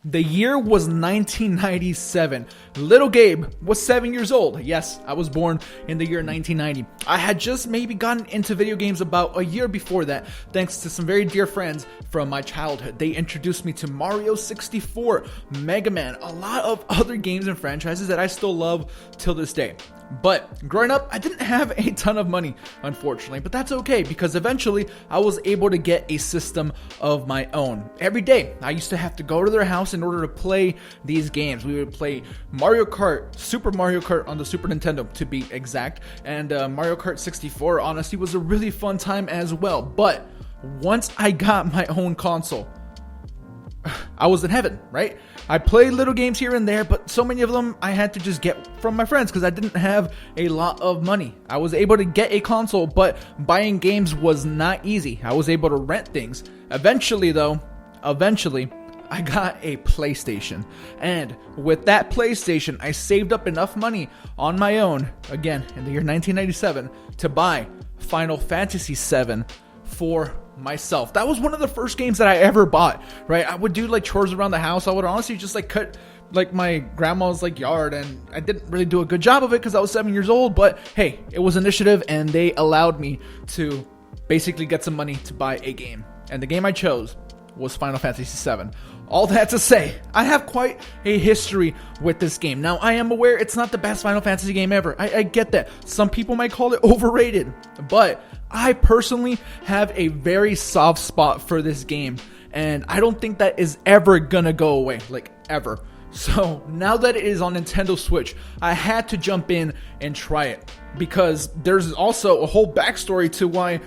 The year was 1997. Little Gabe was 7 years old. Yes, I was born in the year 1990. I had just maybe gotten into video games about a year before that, thanks to some very dear friends from my childhood. They introduced me to Mario 64, Mega Man, a lot of other games and franchises that I still love till this day. But growing up, I didn't have a ton of money, unfortunately, but that's okay because eventually I was able to get a system of my own. Every day, I used to have to go to their house in order to play these games. We would play Mario Kart, Super Mario Kart on the Super Nintendo to be exact, and Mario Kart 64 honestly was a really fun time as well. But once I got my own console, I was in heaven, right? I played little games here and there, but so many of them I had to just get from my friends because I didn't have a lot of money. I was able to get a console, but buying games was not easy. I was able to rent things. Eventually, I got a PlayStation. And with that PlayStation, I saved up enough money on my own, again, in the year 1997, to buy Final Fantasy VII for myself. That was one of the first games that I ever bought, right? I would do like chores around the house. I would honestly just like cut like my grandma's like yard, and I didn't really do a good job of it because I was 7 years old, but hey, it was initiative and they allowed me to basically get some money to buy a game. And the game I chose was Final Fantasy VII. All that to say, I have quite a history with this game. Now, I am aware it's not the best Final Fantasy game ever. I get that. Some people might call it overrated, but I personally have a very soft spot for this game, and I don't think that is ever gonna go away, like ever. So now that it is on Nintendo Switch, I had to jump in and try it because there's also a whole backstory to why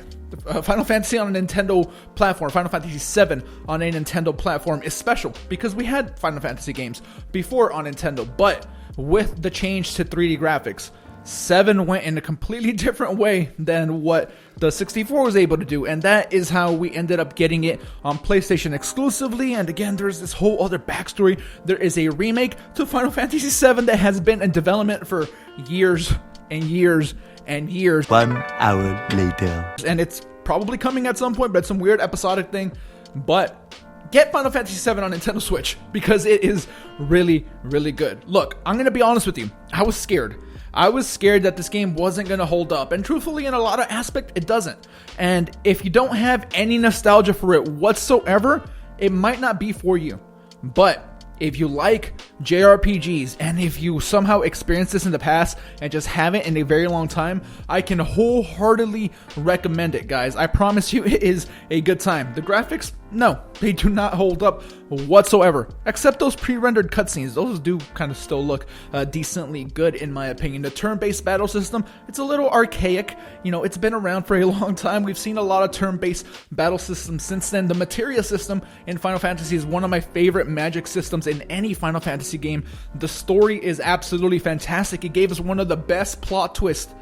Final Fantasy on a Nintendo platform, Final Fantasy VII on a Nintendo platform is special because we had Final Fantasy games before on Nintendo, but with the change to 3D graphics, 7 went in a completely different way than what the 64 was able to do, and that is how we ended up getting it on PlayStation exclusively. And again, there's this whole other backstory. There is a remake to Final Fantasy VII that has been in development for years and years and years. 1 hour later. And it's probably coming at some point, but it's some weird episodic thing. But get Final Fantasy VII on Nintendo Switch because it is really, really good. Look, I'm going to be honest with you. I was scared. I was scared that this game wasn't going to hold up. And truthfully, in a lot of aspects, it doesn't. And if you don't have any nostalgia for it whatsoever, it might not be for you. But if you like JRPGs, and if you somehow experienced this in the past and just haven't in a very long time, I can wholeheartedly recommend it, guys. I promise you it is a good time. The graphics, no, they do not hold up whatsoever, except those pre-rendered cutscenes. Those do kind of still look decently good in my opinion. The turn-based battle system, it's a little archaic. You know, it's been around for a long time. We've seen a lot of turn-based battle systems since then. The materia system in Final Fantasy is one of my favorite magic systems in any Final Fantasy game. The story is absolutely fantastic. It gave us one of the best plot twists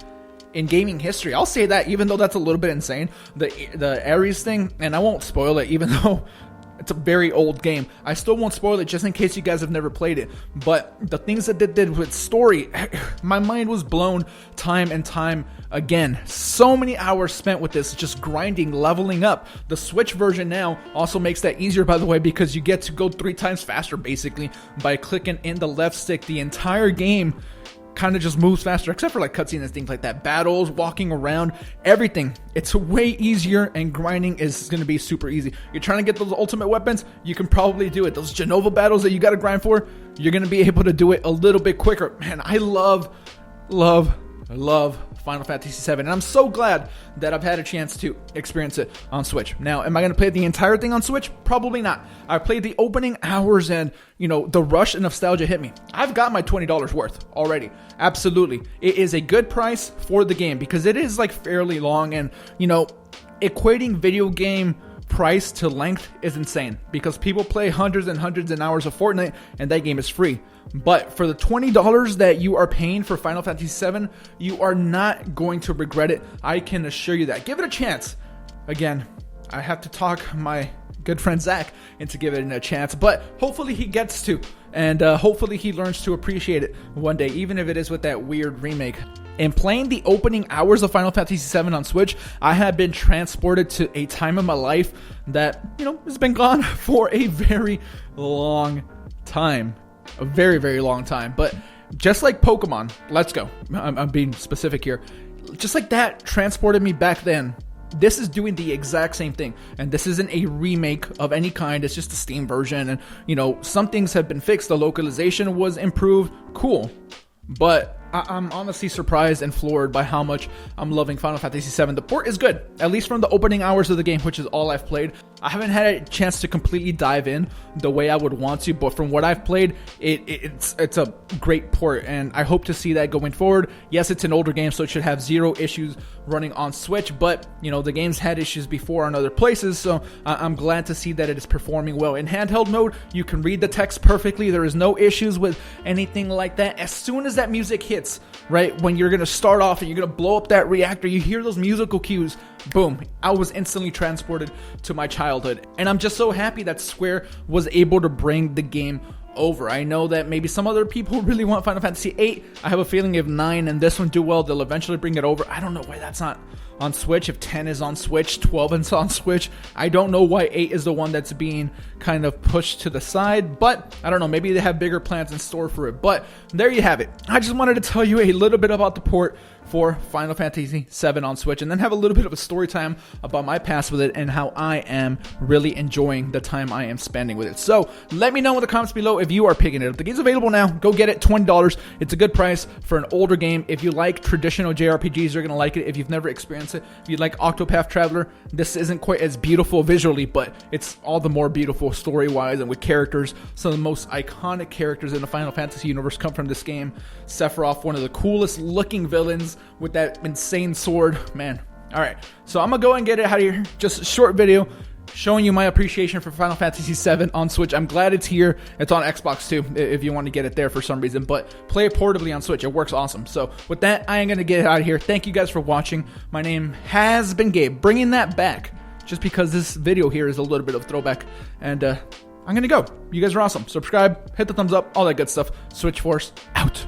in gaming history. I'll say that, even though that's a little bit insane. The Ares thing, and I won't spoil it, even though it's a very old game. I still won't spoil it just in case you guys have never played it. But the things that they did with story, my mind was blown time and time again. So many hours spent with this, just grinding, leveling up. The Switch version now also makes that easier, by the way, because you get to go 3 times faster, basically, by clicking in the left stick. The entire game kind of just moves faster, except for like cutscenes and things like that. Battles, walking around, everything. It's way easier, and grinding is going to be super easy. You're trying to get those ultimate weapons, you can probably do it. Those Genova battles that you got to grind for, you're going to be able to do it a little bit quicker. Man, I love Final Fantasy VII, and I'm so glad that I've had a chance to experience it on Switch. Now, am I going to play the entire thing on Switch? Probably not. I played the opening hours, and the rush and nostalgia hit me. I've got my $20 worth already. Absolutely. It is a good price for the game because it is like fairly long, and equating video game price to length is insane because people play hundreds and hundreds of hours of Fortnite, and that game is free. But for the $20 that you are paying for Final Fantasy VII, you are not going to regret it. I can assure you that. Give it a chance. Again, I have to talk my good friend Zach into giving it a chance, but hopefully he gets to, and hopefully he learns to appreciate it one day, even if it is with that weird remake. In playing the opening hours of Final Fantasy VII on Switch, I have been transported to a time in my life that, has been gone for a very long time. A very, very long time. But just like Pokemon, let's go. I'm being specific here. Just like that transported me back then. This is doing the exact same thing, and this isn't a remake of any kind. It's just a Steam version, and some things have been fixed. The localization was improved. Cool. But I'm honestly surprised and floored by how much I'm loving Final Fantasy VII. The port is good, at least from the opening hours of the game, which is all I've played. I haven't had a chance to completely dive in the way I would want to, but from what I've played, it's a great port, and I hope to see that going forward. Yes, it's an older game, so it should have zero issues running on Switch, but the game's had issues before on other places, so I'm glad to see that it is performing well. In handheld mode, you can read the text perfectly. There is no issues with anything like that. As soon as that music hits, right, when you're going to start off and you're going to blow up that reactor, you hear those musical cues, boom, I was instantly transported to my childhood. And I'm just so happy that Square was able to bring the game over. I know that maybe some other people really want Final Fantasy VIII. I have a feeling if 9 and this one do well, they'll eventually bring it over. I don't know why that's not on Switch. If 10 is on Switch, 12 is on Switch. I don't know why 8 is the one that's being kind of pushed to the side, but I don't know. Maybe they have bigger plans in store for it. But there you have it. I just wanted to tell you a little bit about the port for Final Fantasy VII on Switch, and then have a little bit of a story time about my past with it and how I am really enjoying the time I am spending with it. So let me know in the comments below if you are picking it up. The game's available now. Go get it, $20. It's a good price for an older game. If you like traditional JRPGs, you're going to like it. If you've never experienced it, if you like Octopath Traveler, this isn't quite as beautiful visually, but it's all the more beautiful story-wise and with characters. Some of the most iconic characters in the Final Fantasy universe come from this game. Sephiroth, one of the coolest looking villains with that insane sword, man. All right, so I'm gonna go and get it out of here. Just a short video showing you my appreciation for Final Fantasy VII on Switch. I'm glad it's here. It's on Xbox too, if you want to get it there for some reason, but play it portably on Switch. It works awesome. So with that, I am gonna get it out of here. Thank you guys for watching. My name has been Gabe, bringing that back just because this video here is a little bit of throwback, and I'm gonna go. You guys are awesome. Subscribe, hit the thumbs up, all that good stuff. Switch Force out.